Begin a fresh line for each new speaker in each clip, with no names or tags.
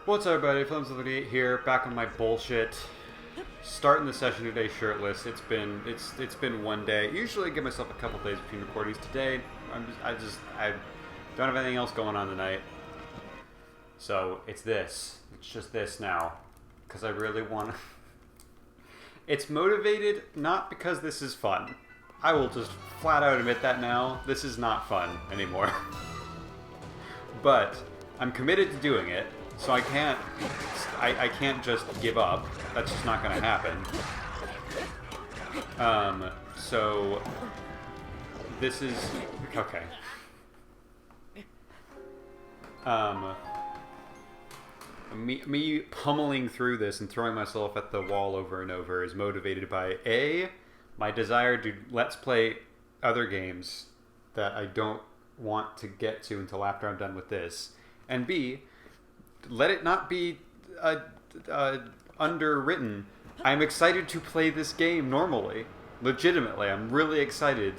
What's up, everybody? Films38 here, back on my bullshit. Starting the session today shirtless. It's been one day. Usually I give myself a couple days between recordings. Today, I don't have anything else going on tonight. So it's this. It's just this now, because I really want to. It's motivated not because this is fun. I will just flat out admit that now. This is not fun anymore. But I'm committed to doing it. So I can't just give up. That's just not going to happen. So this is okay. Me pummeling through this and throwing myself at the wall over and over is motivated by A, my desire to let's play other games that I don't want to get to until after I'm done with this, and B, let it not be underwritten. I'm excited to play this game normally. Legitimately, I'm really excited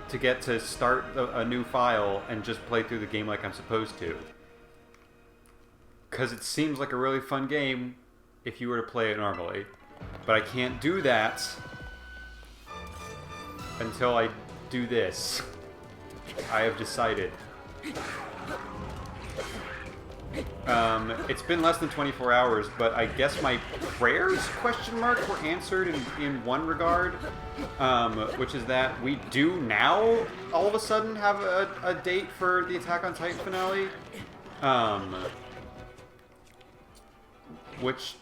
to get to start a new file and just play through the game like I'm supposed to. Because it seems like a really fun game if you were to play it normally. But I can't do that until I do this. I have decided. It's been less than 24 hours, but I guess my prayers, question mark, were answered in one regard, which is that we do now all of a sudden have a date for the Attack on Titan finale, which,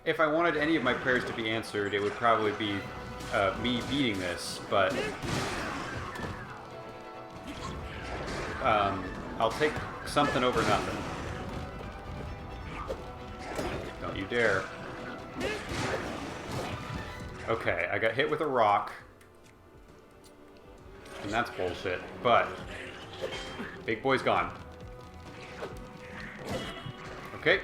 if I wanted any of my prayers to be answered, it would probably be me beating this, but I'll take something over nothing. Don't you dare. Okay, I got hit with a rock. And that's bullshit, but big boy's gone. Okay.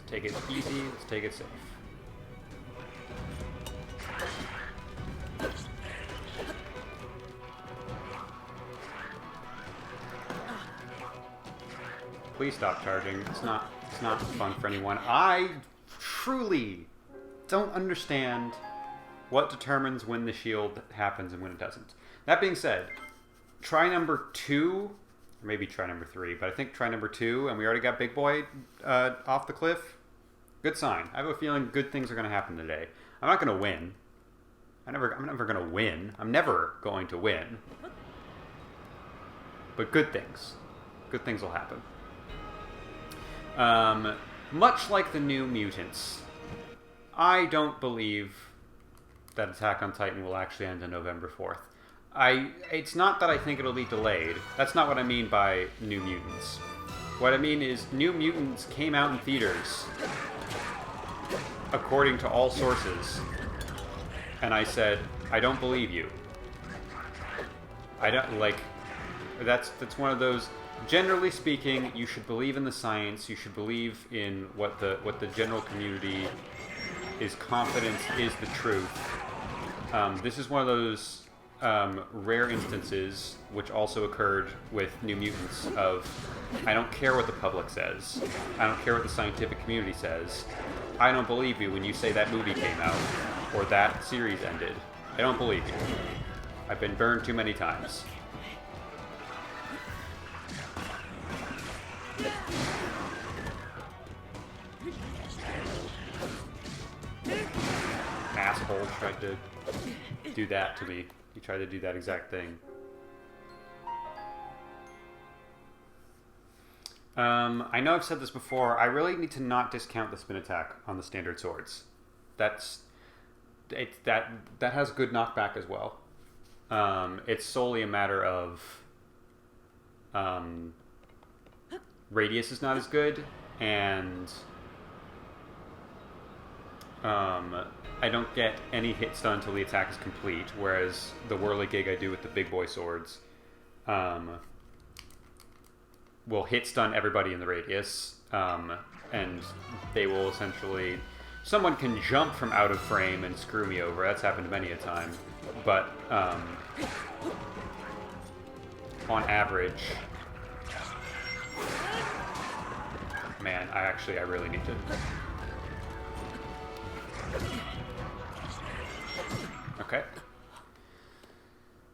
Take it easy, let's take it safe. Please stop charging. It's not fun for anyone. I truly don't understand what determines when the shield happens and when it doesn't. That being said, try number 2, or maybe try number 3, but I think try number 2, and we already got Big Boy off the cliff. Good sign. I have a feeling good things are going to happen today. I'm not going to win. I'm never going to win. I'm never going to win. But good things. Good things will happen. Much like the New Mutants, I don't believe that Attack on Titan will actually end on November 4th. It's not that I think it'll be delayed. That's not what I mean by New Mutants. What I mean is New Mutants came out in theaters, according to all sources, and I said, I don't believe you. I don't, like, that's one of those, generally speaking, you should believe in the science, you should believe in what the general community is confident is the truth. This is one of those rare instances, which also occurred with New Mutants, of I don't care what the public says, I don't care what the scientific community says, I don't believe you when you say that movie came out or that series ended. I don't believe you. I've been burned too many times. Asshole tried to do that to me. He tried to do that exact thing. I know I've said this before. I really need to not discount the spin attack on the standard swords. That has good knockback as well. It's solely a matter of radius is not as good, and I don't get any hit stun until the attack is complete, whereas the whirligig I do with the big boy swords will hit stun everybody in the radius, and they will essentially... Someone can jump from out of frame and screw me over. That's happened many a time. But, on average... Man, I really need to... Okay.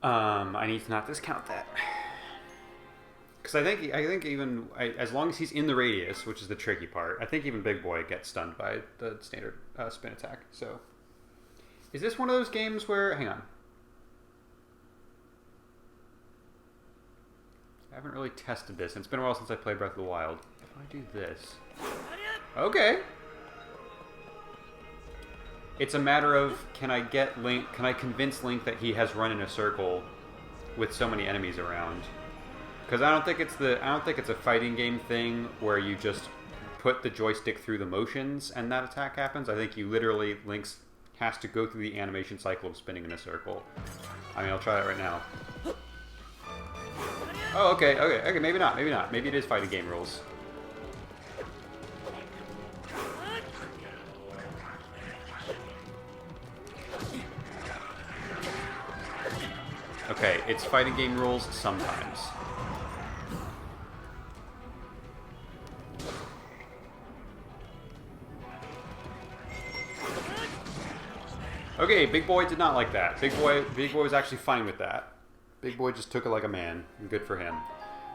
I need to not discount that. Because I think even as long as he's in the radius, which is the tricky part, I think even Big Boy gets stunned by the standard spin attack. So, is this one of those games where... Hang on. I haven't really tested this, and it's been a while since I played Breath of the Wild. If I do this... Okay! It's a matter of, can I convince Link that he has run in a circle with so many enemies around? Because I don't think it's a fighting game thing where you just put the joystick through the motions and that attack happens. I think you literally, Link has to go through the animation cycle of spinning in a circle. I mean, I'll try that right now. Oh, okay, maybe not. Maybe it is fighting game rules. Okay, it's fighting game rules sometimes. Okay, Big Boy did not like that. Big Boy was actually fine with that. Big Boy just took it like a man. Good for him.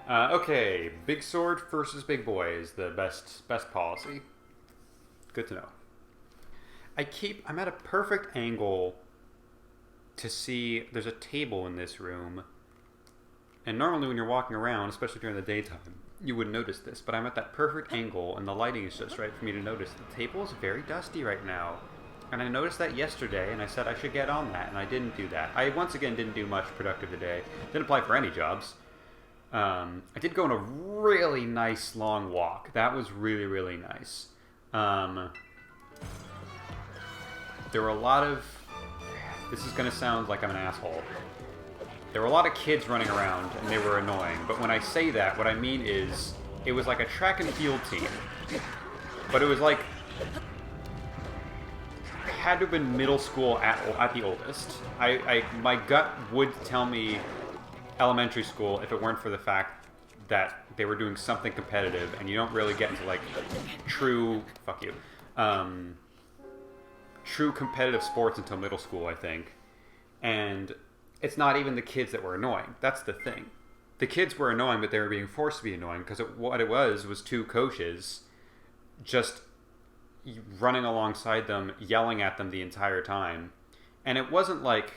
Okay, Big Sword versus Big Boy is the best policy. Good to know. I'm at a perfect angle to see there's a table in this room. And normally when you're walking around, especially during the daytime, you wouldn't notice this, but I'm at that perfect angle and the lighting is just right for me to notice. The table is very dusty right now. And I noticed that yesterday, and I said I should get on that, and I didn't do that. I, once again, didn't do much productive today. Didn't apply for any jobs. I did go on a really nice long walk. That was really, really nice. There were a lot of... This is going to sound like I'm an asshole. There were a lot of kids running around, and they were annoying. But when I say that, what I mean is, it was like a track and field team. But it was like... had to have been middle school at the oldest. My gut would tell me elementary school if it weren't for the fact that they were doing something competitive, and you don't really get into like true true competitive sports until middle school, I think. And it's not even the kids that were annoying. That's the thing. The kids were annoying, but they were being forced to be annoying because what it was two coaches just running alongside them, yelling at them the entire time. And it wasn't like,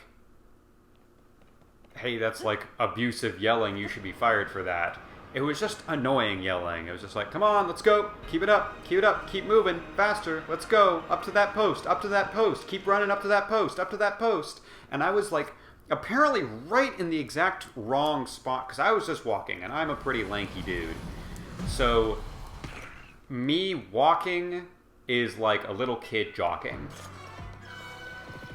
hey, that's like abusive yelling, you should be fired for that. It was just annoying yelling. It was just like, come on, let's go, keep it up, keep moving, faster, let's go, up to that post, keep running up to that post. And I was like, apparently right in the exact wrong spot, because I was just walking, and I'm a pretty lanky dude. So, me walking is like a little kid jogging,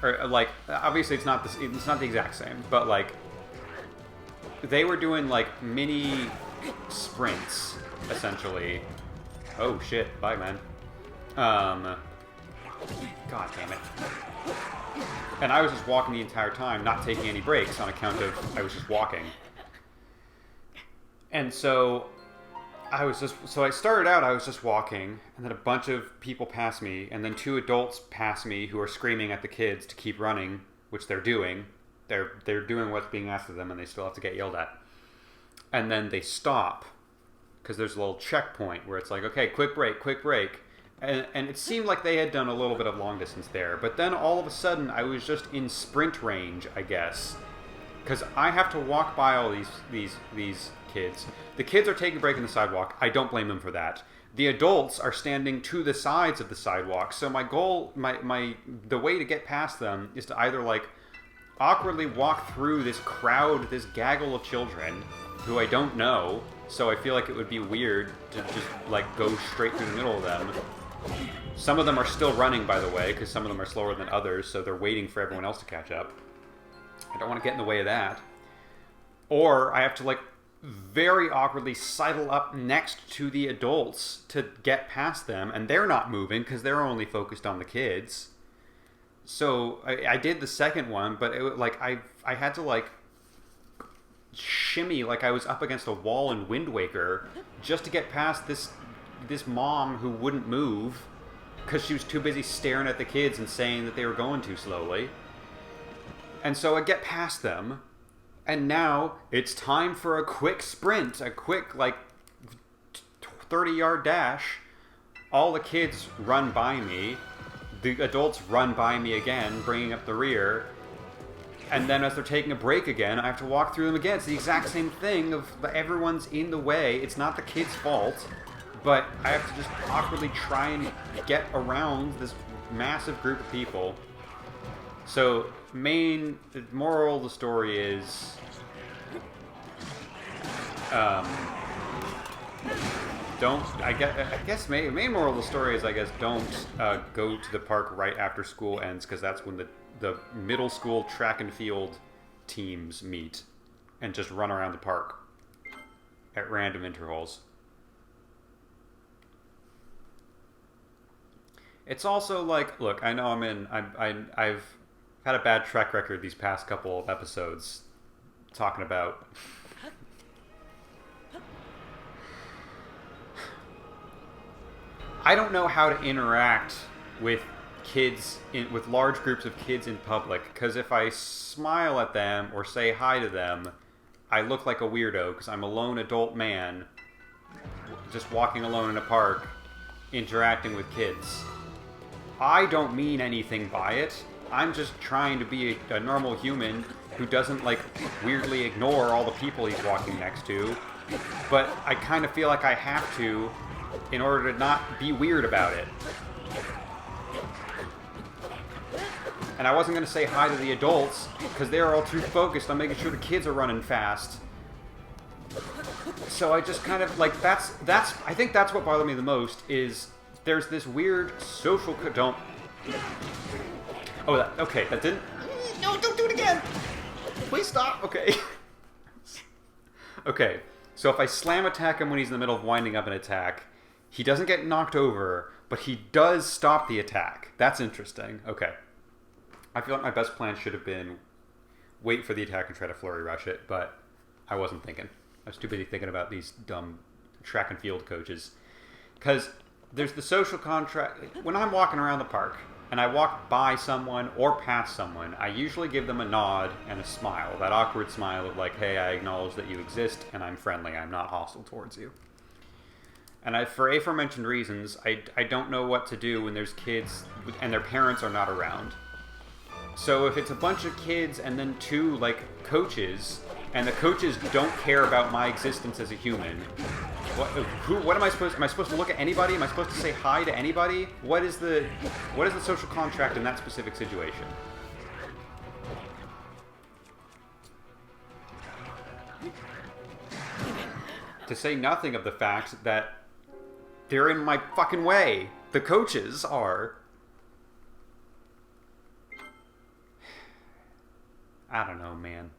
or like obviously it's not the exact same, but like they were doing like mini sprints essentially. Oh shit! Bye, man. God damn it! And I was just walking the entire time, not taking any breaks on account of I was just walking. And so I started out, I was just walking, and then a bunch of people passed me, and then two adults passed me who are screaming at the kids to keep running, which they're doing. They're doing what's being asked of them, and they still have to get yelled at. And then they stop, because there's a little checkpoint where it's like, okay, quick break. And it seemed like they had done a little bit of long distance there, but then all of a sudden I was just in sprint range, I guess. Because I have to walk by all these kids. The kids are taking a break in the sidewalk. I don't blame them for that. The adults are standing to the sides of the sidewalk. So my goal, the way to get past them is to either like awkwardly walk through this crowd, this gaggle of children who I don't know. So I feel like it would be weird to just like go straight through the middle of them. Some of them are still running, by the way, because some of them are slower than others, so they're waiting for everyone else to catch up. I don't want to get in the way of that. Or I have to, like, very awkwardly sidle up next to the adults to get past them, and they're not moving because they're only focused on the kids. So I did the second one, but I had to, like, shimmy like I was up against a wall in Wind Waker just to get past this mom who wouldn't move because she was too busy staring at the kids and saying that they were going too slowly. And so I get past them, and now it's time for a quick sprint, a quick, like, 30-yard dash. All the kids run by me. The adults run by me again, bringing up the rear. And then as they're taking a break again, I have to walk through them again. It's the exact same thing of everyone's in the way. It's not the kid's fault, but I have to just awkwardly try and get around this massive group of people. So, the moral of the story is, main moral of the story is, don't go to the park right after school ends, because that's when the middle school track and field teams meet and just run around the park at random intervals. It's also like, look, I know I've had a bad track record these past couple of episodes talking about I don't know how to interact with kids with large groups of kids in public, because if I smile at them or say hi to them, I look like a weirdo because I'm a lone adult man just walking alone in a park interacting with kids. I don't mean anything by it. I'm just trying to be a normal human who doesn't, like, weirdly ignore all the people he's walking next to, but I kind of feel like I have to in order to not be weird about it. And I wasn't going to say hi to the adults because they're all too focused on making sure the kids are running fast. So I just kind of, like, I think that's what bothered me the most, is there's this weird social don't. Oh, okay, that didn't. No, don't do it again. Please stop. Okay. Okay, so if I slam attack him when he's in the middle of winding up an attack, he doesn't get knocked over, but he does stop the attack. That's interesting. Okay. I feel like my best plan should have been wait for the attack and try to flurry rush it, but I wasn't thinking. I was too busy thinking about these dumb track and field coaches. Because there's the social contract. When I'm walking around the park and I walk by someone or past someone, I usually give them a nod and a smile. That awkward smile of, like, hey, I acknowledge that you exist and I'm friendly. I'm not hostile towards you. And for aforementioned reasons, I don't know what to do when there's kids and their parents are not around. So if it's a bunch of kids and then two, like, coaches, and the coaches don't care about my existence as a human, what am I supposed to look at anybody? Am I supposed to say hi to anybody? What is the social contract in that specific situation? To say nothing of the fact that they're in my fucking way. The coaches are. I don't know, man.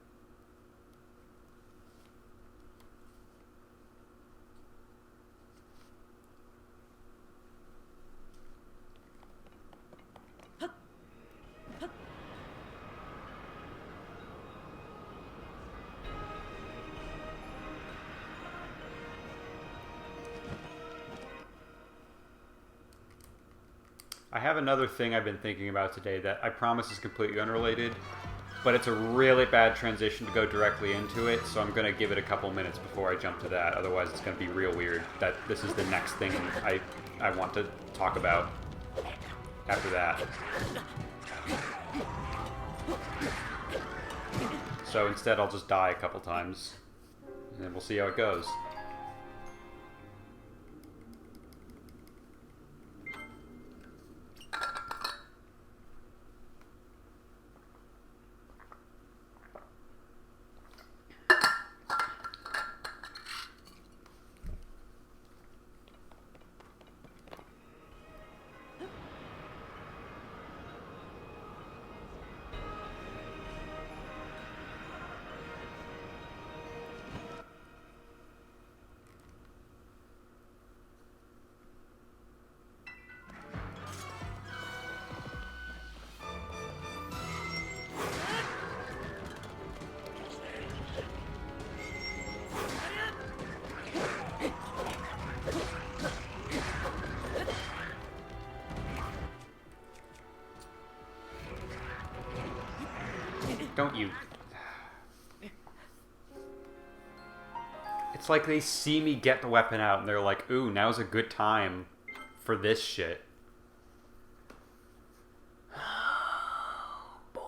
I have another thing I've been thinking about today that I promise is completely unrelated, but it's a really bad transition to go directly into it, so I'm going to give it a couple minutes before I jump to that. Otherwise, it's going to be real weird that this is the next thing I want to talk about after that. So instead, I'll just die a couple times, and then we'll see how it goes. Don't you... It's like they see me get the weapon out and they're like, ooh, now's a good time for this shit. Oh, boy.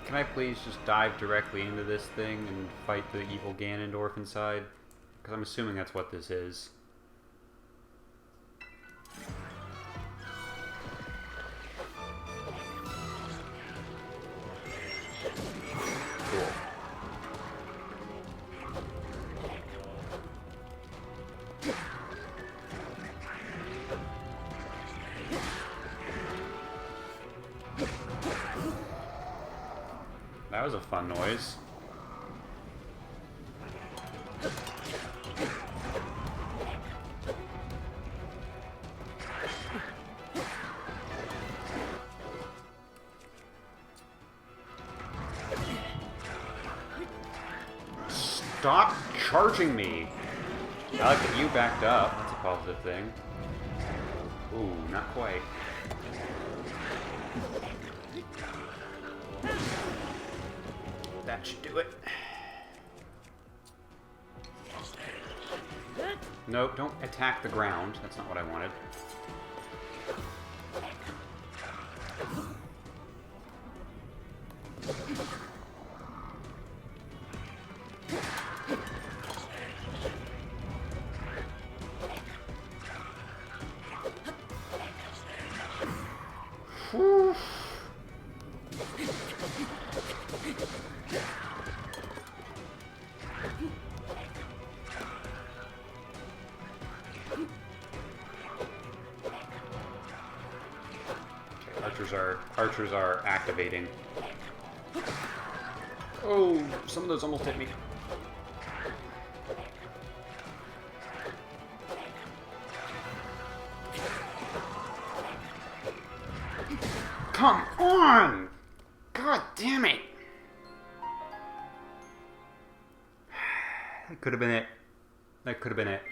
Can I please just dive directly into this thing and fight the evil Ganondorf inside? Because I'm assuming that's what this is. Cool. That was a fun noise. Stop charging me! I like that you backed up. That's a positive thing. Ooh, not quite. That should do it. Nope, don't attack the ground. That's not what I wanted. Whew. Archers are activating. Oh, some of those almost hit me. Come on! God damn it! That could have been it. That could have been it.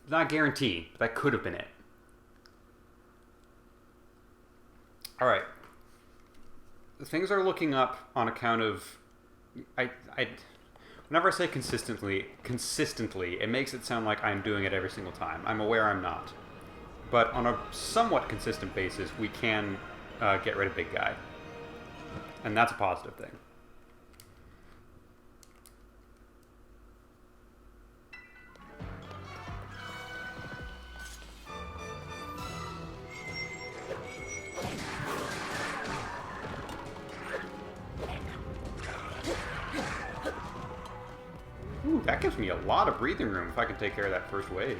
Not guaranteed, but that could have been it. Alright. Things are looking up on account of... whenever I say consistently, it makes it sound like I'm doing it every single time. I'm aware I'm not. But on a somewhat consistent basis, we can get rid of Big Guy. And that's a positive thing. Ooh, that gives me a lot of breathing room if I can take care of that first wave.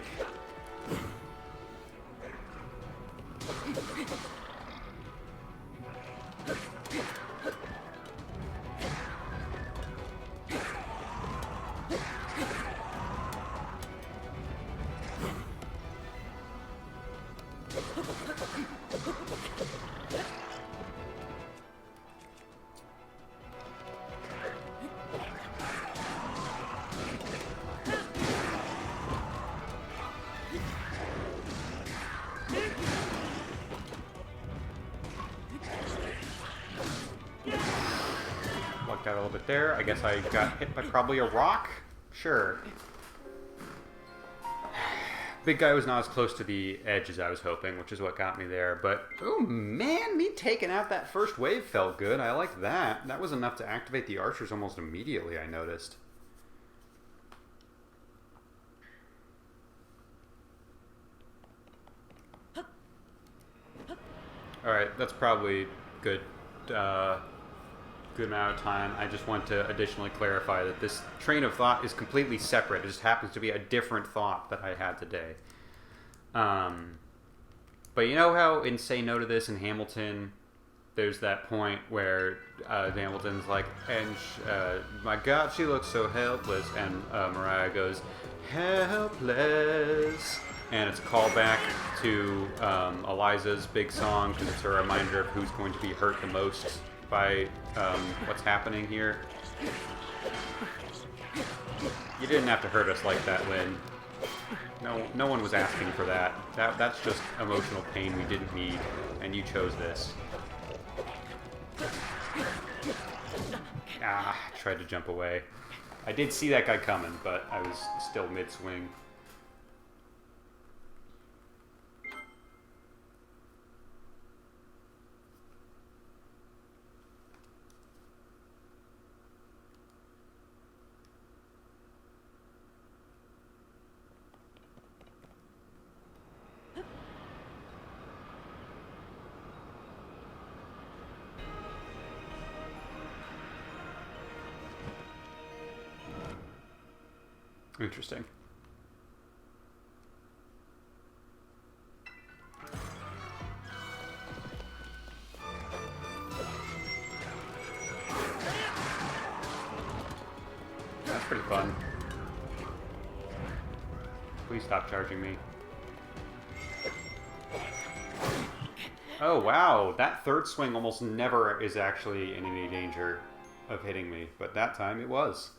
Out a little bit there. I guess I got hit by probably a rock? Sure. Big Guy was not as close to the edge as I was hoping, which is what got me there. But, oh man, me taking out that first wave felt good. I like that. That was enough to activate the archers almost immediately, I noticed. Alright, that's probably good. Good amount of time. I just want to additionally clarify that this train of thought is completely separate. It just happens to be a different thought that I had today. But you know how in Say No to This in Hamilton, there's that point where Hamilton's like, and my God, she looks so helpless, and Mariah goes, helpless. And it's a callback to Eliza's big song because it's a reminder of who's going to be hurt the most by what's happening here. You didn't have to hurt us like that, Lynn. No one was asking for that. That's just emotional pain we didn't need, and you chose this. Ah, tried to jump away. I did see that guy coming, but I was still mid-swing. Interesting. That's pretty fun. Please stop charging me. Oh wow, that third swing almost never is actually in any danger of hitting me, but that time it was.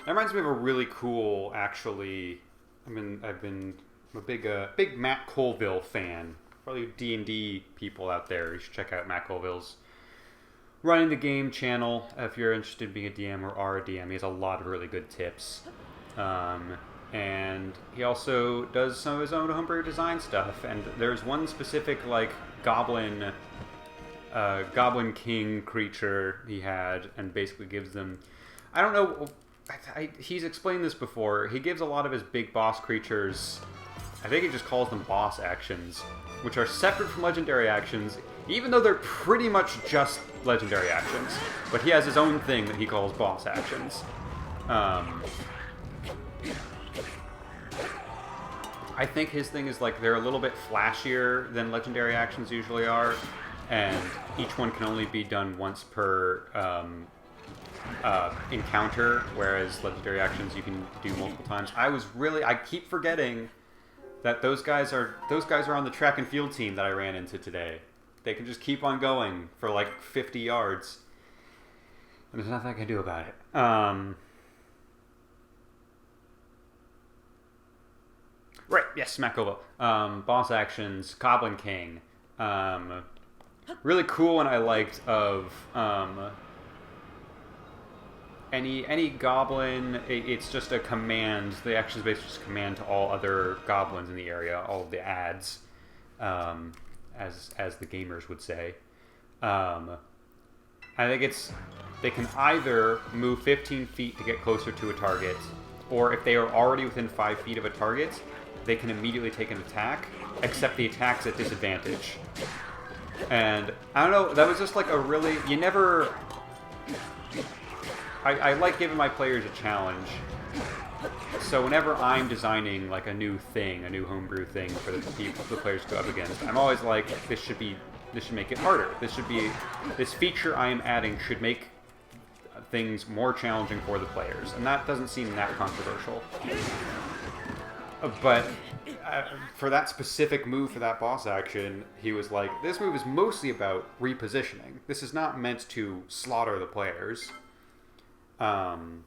That reminds me of a really cool, actually. I'm a big Matt Colville fan. Probably D&D people out there, you should check out Matt Colville's Running the Game channel if you're interested in being a DM or are a DM. He has a lot of really good tips. And he also does some of his own homebrew design stuff. And there's one specific, like, Goblin King creature he had, and basically gives them... I don't know... he's explained this before. He gives a lot of his big boss creatures, I think he just calls them boss actions, which are separate from legendary actions, even though they're pretty much just legendary actions. But he has his own thing that he calls boss actions. I think his thing is like they're a little bit flashier than legendary actions usually are, and each one can only be done once per encounter, whereas legendary actions you can do multiple times. I keep forgetting that those guys are on the track and field team that I ran into today. They can just keep on going for like 50 yards, and there's nothing I can do about it. Right, yes, Matt Colville. Boss actions, Goblin King. Really cool one I liked of any goblin, it's just a command. The action is basically just a command to all other goblins in the area, all of the ads, as the gamers would say. I think they can either move 15 feet to get closer to a target, or if they are already within 5 feet of a target, they can immediately take an attack, except the attack's at disadvantage. And I don't know, that was just like a really, I like giving my players a challenge. So whenever I'm designing like a new thing, a new homebrew thing for the players to go up against, I'm always like, this should make it harder. This feature I am adding should make things more challenging for the players, and that doesn't seem that controversial. But for that specific move, for that boss action, he was like, this move is mostly about repositioning. This is not meant to slaughter the players. And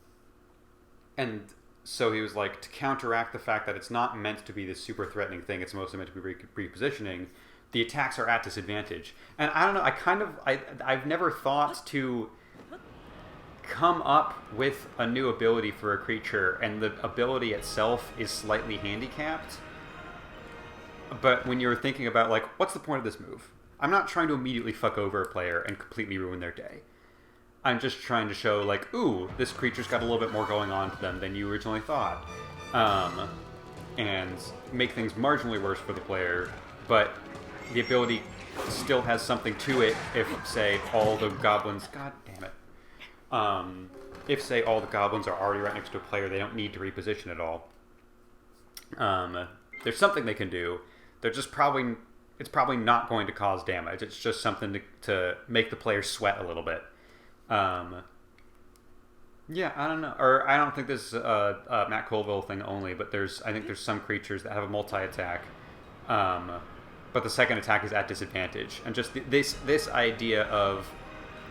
so he was like, to counteract the fact that it's not meant to be this super threatening thing, it's mostly meant to be repositioning, the attacks are at disadvantage. And I don't know, I've never thought to come up with a new ability for a creature, and the ability itself is slightly handicapped. But when you're thinking about, like, what's the point of this move? I'm not trying to immediately fuck over a player and completely ruin their day. I'm just trying to show, like, ooh, this creature's got a little bit more going on to them than you originally thought. And make things marginally worse for the player, but the ability still has something to it if, say, all the goblins... God damn it. If, say, all the goblins are already right next to a player, they don't need to reposition at all. There's something they can do. They're just probably... It's probably not going to cause damage. It's just something to make the player sweat a little bit. Yeah, I don't know. Or I don't think this is a Matt Colville thing only, but I think there's some creatures that have a multi-attack. but the second attack is at disadvantage. And just this idea of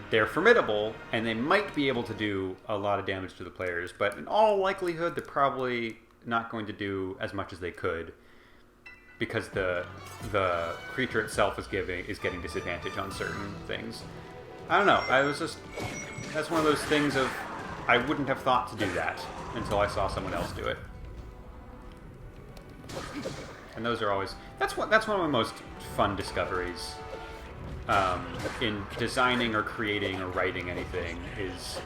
they're formidable, and they might be able to do a lot of damage to the players, but in all likelihood, they're probably not going to do as much as they could, because the creature itself is getting disadvantage on certain things. I don't know. That's one of those things of, I wouldn't have thought to do that until I saw someone else do it. And those are always, that's one of my most fun discoveries in designing or creating or writing anything is,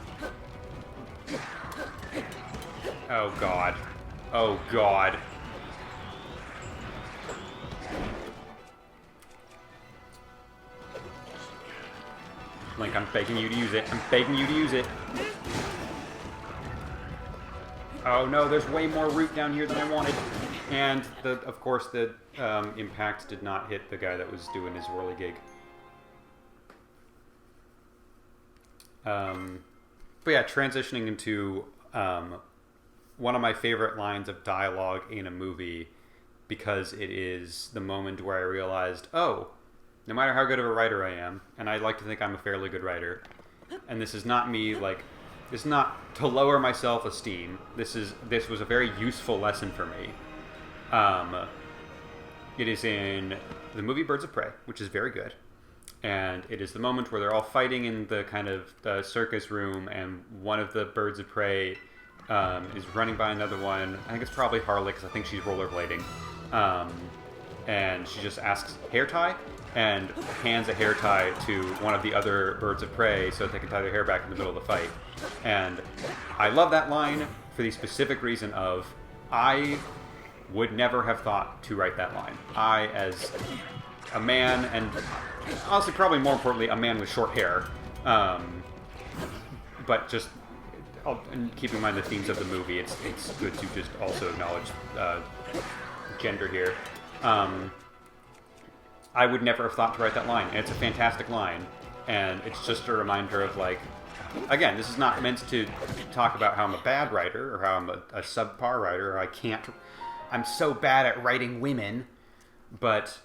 oh god, oh god. Link, I'm begging you to use it. I'm begging you to use it. Oh no, there's way more root down here than I wanted. And, of course, the impact did not hit the guy that was doing his whirligig. But yeah, transitioning into one of my favorite lines of dialogue in a movie, because it is the moment where I realized, oh, no matter how good of a writer I am, and I like to think I'm a fairly good writer, and this is not me, like, this is not to lower my self-esteem. This was a very useful lesson for me. It is in the movie Birds of Prey, which is very good. And it is the moment where they're all fighting in the kind of the circus room, and one of the Birds of Prey is running by another one. I think it's probably Harley, because I think she's rollerblading. And she just asks, hair tie? And hands a hair tie to one of the other Birds of Prey so that they can tie their hair back in the middle of the fight. And I love that line for the specific reason of, I would never have thought to write that line. I, as a man, and honestly, probably more importantly, a man with short hair, but just and keep in mind the themes of the movie, it's good to just also acknowledge gender here. I would never have thought to write that line, and it's a fantastic line, and it's just a reminder of, like, again, this is not meant to talk about how I'm a bad writer, or how I'm a subpar writer, or I'm so bad at writing women, but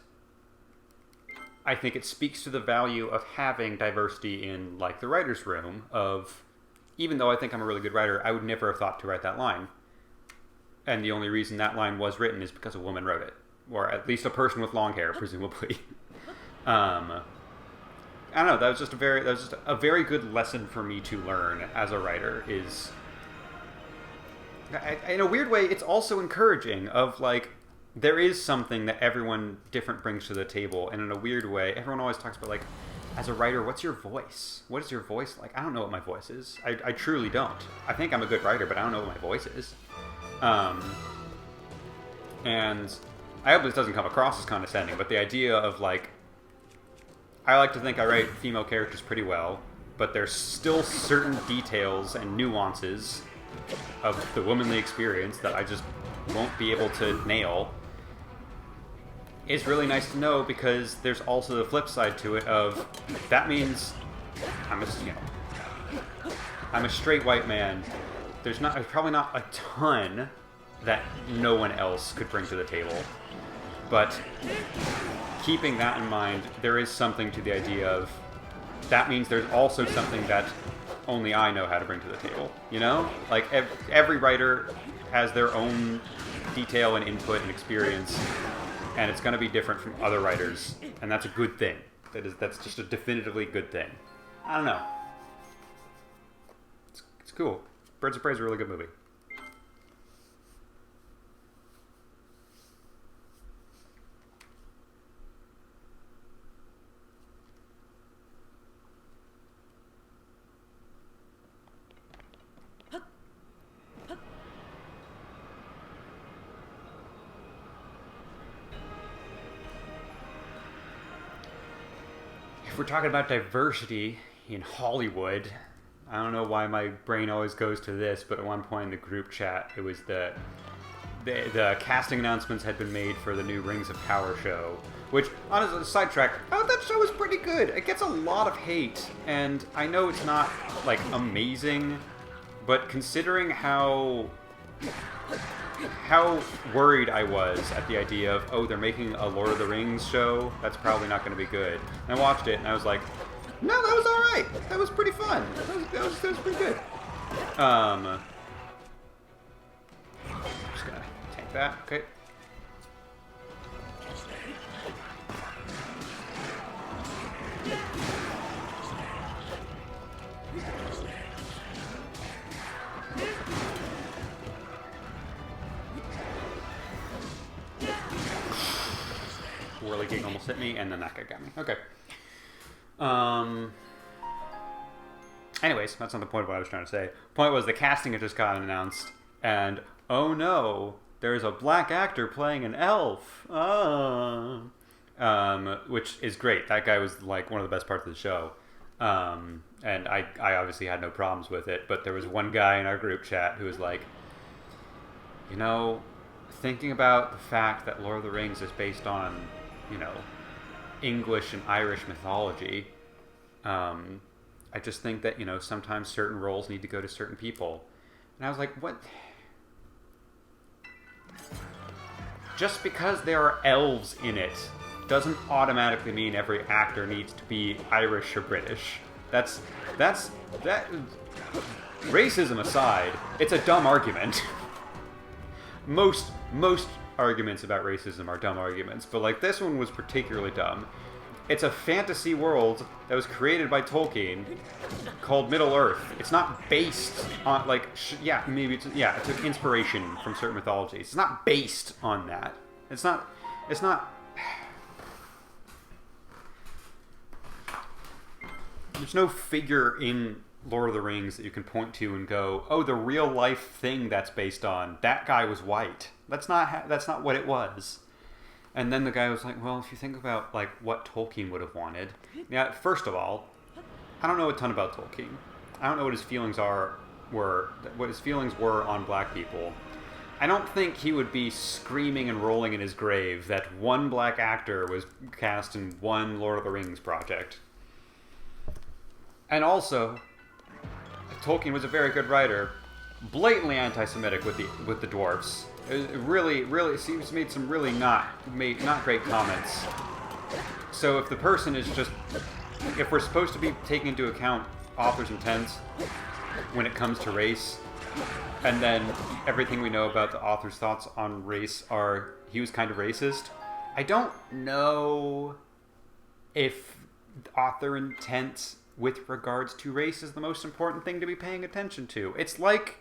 I think it speaks to the value of having diversity in, like, the writer's room, of, even though I think I'm a really good writer, I would never have thought to write that line. And the only reason that line was written is because a woman wrote it. Or at least a person with long hair, presumably. I don't know, that was just a very good lesson for me to learn as a writer, is, in a weird way, it's also encouraging of, like, there is something that everyone different brings to the table, and in a weird way, everyone always talks about, like, as a writer, what's your voice? What is your voice like? I don't know what my voice is. I truly don't. I think I'm a good writer, but I don't know what my voice is. And I hope this doesn't come across as condescending, but the idea of, like, I like to think I write female characters pretty well, but there's still certain details and nuances of the womanly experience that I just won't be able to nail. It's really nice to know, because there's also the flip side to it of, that means I'm a straight white man. There's probably not a ton that no one else could bring to the table. But keeping that in mind, there is something to the idea of, that means there's also something that only I know how to bring to the table, you know? Like, every writer has their own detail and input and experience, and it's going to be different from other writers, and that's a good thing. That's just a definitively good thing. I don't know. It's cool. Birds of Prey is a really good movie. If we're talking about diversity in Hollywood, I don't know why my brain always goes to this, but at one point in the group chat, it was the casting announcements had been made for the new Rings of Power show, which, on a sidetrack, I thought that show was pretty good. It gets a lot of hate, and I know it's not, like, amazing, but considering how how worried I was at the idea of, oh, they're making a Lord of the Rings show. That's probably not going to be good. And I watched it, and I was like, no, that was all right. That was pretty fun. That was pretty good. I'm just gonna take that. Okay. Whirligig almost hit me, and then that guy got me. Okay. Anyways, that's not the point of what I was trying to say. The point was the casting had just gotten announced, and oh no, there's a black actor playing an elf. Which is great. That guy was like one of the best parts of the show. And I obviously had no problems with it, but there was one guy in our group chat who was like, you know, thinking about the fact that Lord of the Rings is based on, you know, English and Irish mythology, I just think that, you know, sometimes certain roles need to go to certain people. And I was like, what? Just because there are elves in it doesn't automatically mean every actor needs to be Irish or British. That racism aside, it's a dumb argument. Most arguments about racism are dumb arguments, but like this one was particularly dumb. It's a fantasy world that was created by Tolkien called Middle Earth. It's not based on like it took inspiration from certain mythologies. It's not based on that. It's not there's no figure in Lord of the Rings that you can point to and go, oh, the real life thing that's based on, that guy was white. That's not what it was. And then the guy was like, well, if you think about like what Tolkien would have wanted. Yeah, first of all, I don't know a ton about Tolkien. I don't know what his feelings were on black people. I don't think he would be screaming and rolling in his grave that one black actor was cast in one Lord of the Rings project. And also, Tolkien was a very good writer, blatantly anti-Semitic with the dwarves. It really seems made some really not great comments. So if the person is just, if we're supposed to be taking into account author's intent when it comes to race, and then everything we know about the author's thoughts on race are he was kind of racist, I don't know if the author intent with regards to race is the most important thing to be paying attention to. It's like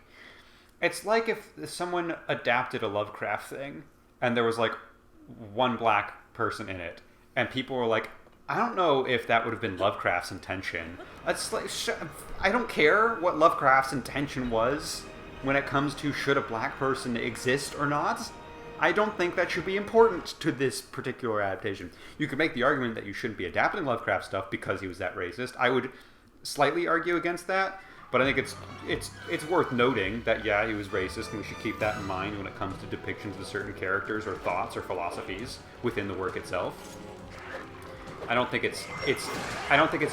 if someone adapted a Lovecraft thing and there was like one black person in it and people were like, I don't know if that would have been Lovecraft's intention. It's like, I don't care what Lovecraft's intention was when it comes to should a black person exist or not. I don't think that should be important to this particular adaptation. You could make the argument that you shouldn't be adapting Lovecraft stuff because he was that racist. I would slightly argue against that, but I think it's worth noting that, yeah, he was racist, and we should keep that in mind when it comes to depictions of certain characters or thoughts or philosophies within the work itself. I don't think it's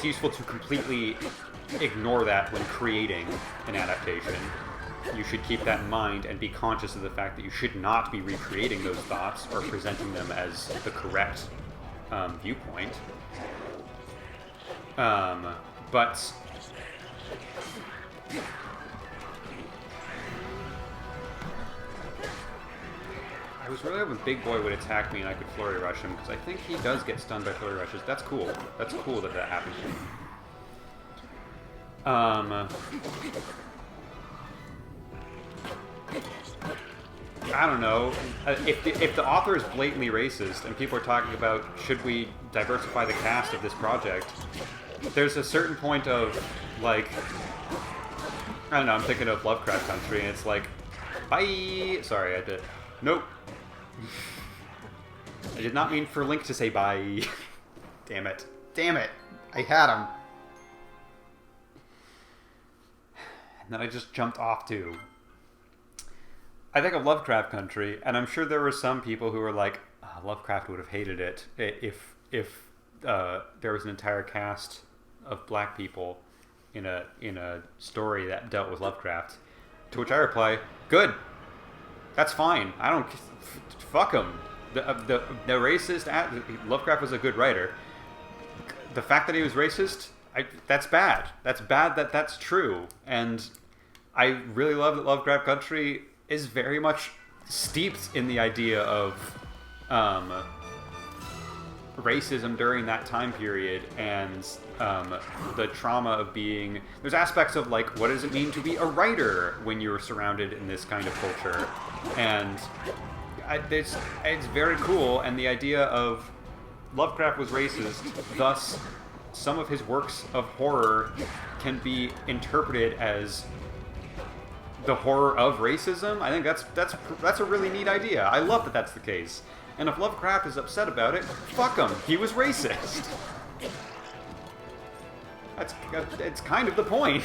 useful to completely ignore that when creating an adaptation. You should keep that in mind and be conscious of the fact that you should not be recreating those thoughts or presenting them as the correct viewpoint. But I was really hoping Big Boy would attack me and I could flurry rush him, because I think he does get stunned by flurry rushes. That's cool. That's cool that happened. I don't know. If the author is blatantly racist and people are talking about should we diversify the cast of this project, there's a certain point of like, I don't know, I'm thinking of Lovecraft Country and it's like, bye. Sorry, I did. Nope. I did not mean for Link to say bye. Damn it. Damn it. I had him. And then I just jumped off to. I think of Lovecraft Country, and I'm sure there were some people who were like, oh, Lovecraft would have hated it if there was an entire cast of black people in a story that dealt with Lovecraft. To which I reply, good. That's fine. I don't... Fuck him. The racist... Lovecraft was a good writer. The fact that he was racist, that's bad. That's bad that that's true. And I really love that Lovecraft Country is very much steeped in the idea of racism during that time period and the trauma of being... There's aspects of, like, what does it mean to be a writer when you're surrounded in this kind of culture? And it's very cool, and the idea of Lovecraft was racist, thus some of his works of horror can be interpreted as the horror of racism. I think that's a really neat idea. I love that that's the case. And if Lovecraft is upset about it, fuck him. He was racist. It's kind of the point.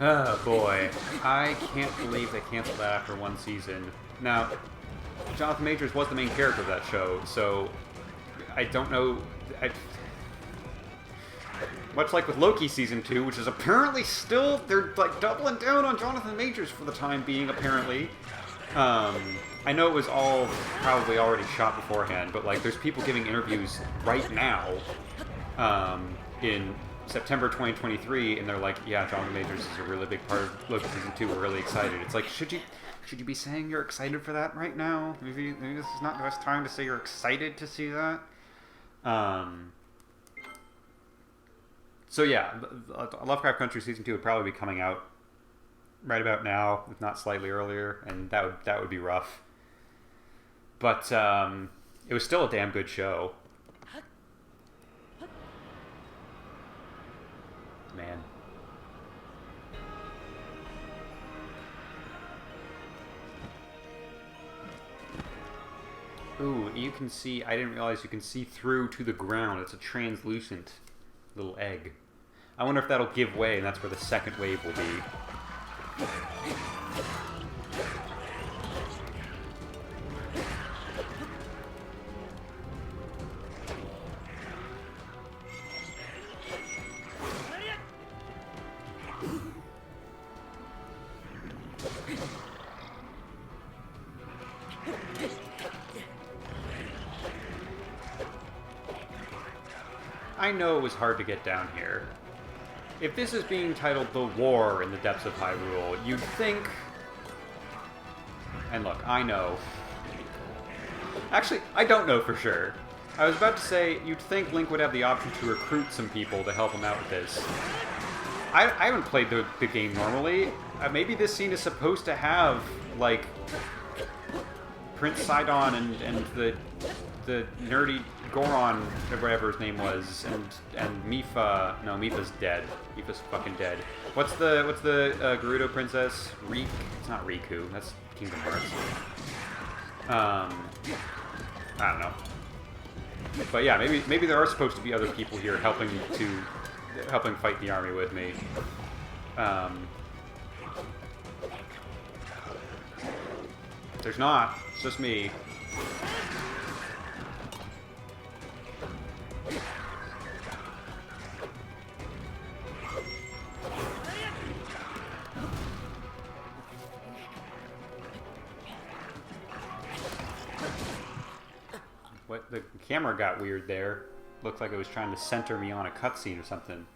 Oh boy, I can't believe they canceled that after one season. Now, Jonathan Majors was the main character of that show, so I don't know... much like with Loki Season 2, which is apparently still... They're, like, doubling down on Jonathan Majors for the time being, apparently. I know it was all probably already shot beforehand, but, like, there's people giving interviews right now in September 2023, and they're like, yeah, Jonathan Majors is a really big part of Loki Season 2, we're really excited. It's like, should you be saying you're excited for that right now? Maybe this is not the best time to say you're excited to see that. So yeah, Lovecraft Country Season 2 would probably be coming out right about now, if not slightly earlier, and that would be rough. But it was still a damn good show. Man. Ooh, you can see... I didn't realize you can see through to the ground. It's a translucent little egg. I wonder if that'll give way, and that's where the second wave will be. I know it was hard to get down here. If this is being titled The War in the Depths of Hyrule, you'd think... And look, I know. Actually, I don't know for sure. I was about to say, you'd think Link would have the option to recruit some people to help him out with this. I haven't played the game normally. Maybe this scene is supposed to have, like, Prince Sidon and the nerdy Goron, or whatever his name was, and Mipha. No, Mipha's dead. Mipha's fucking dead. What's the Gerudo princess? It's not Riku. That's Kingdom Hearts. I don't know. But yeah, maybe there are supposed to be other people here helping fight the army with me. There's not. It's just me. What? The camera got weird there. Looked like it was trying to center me on a cutscene or something.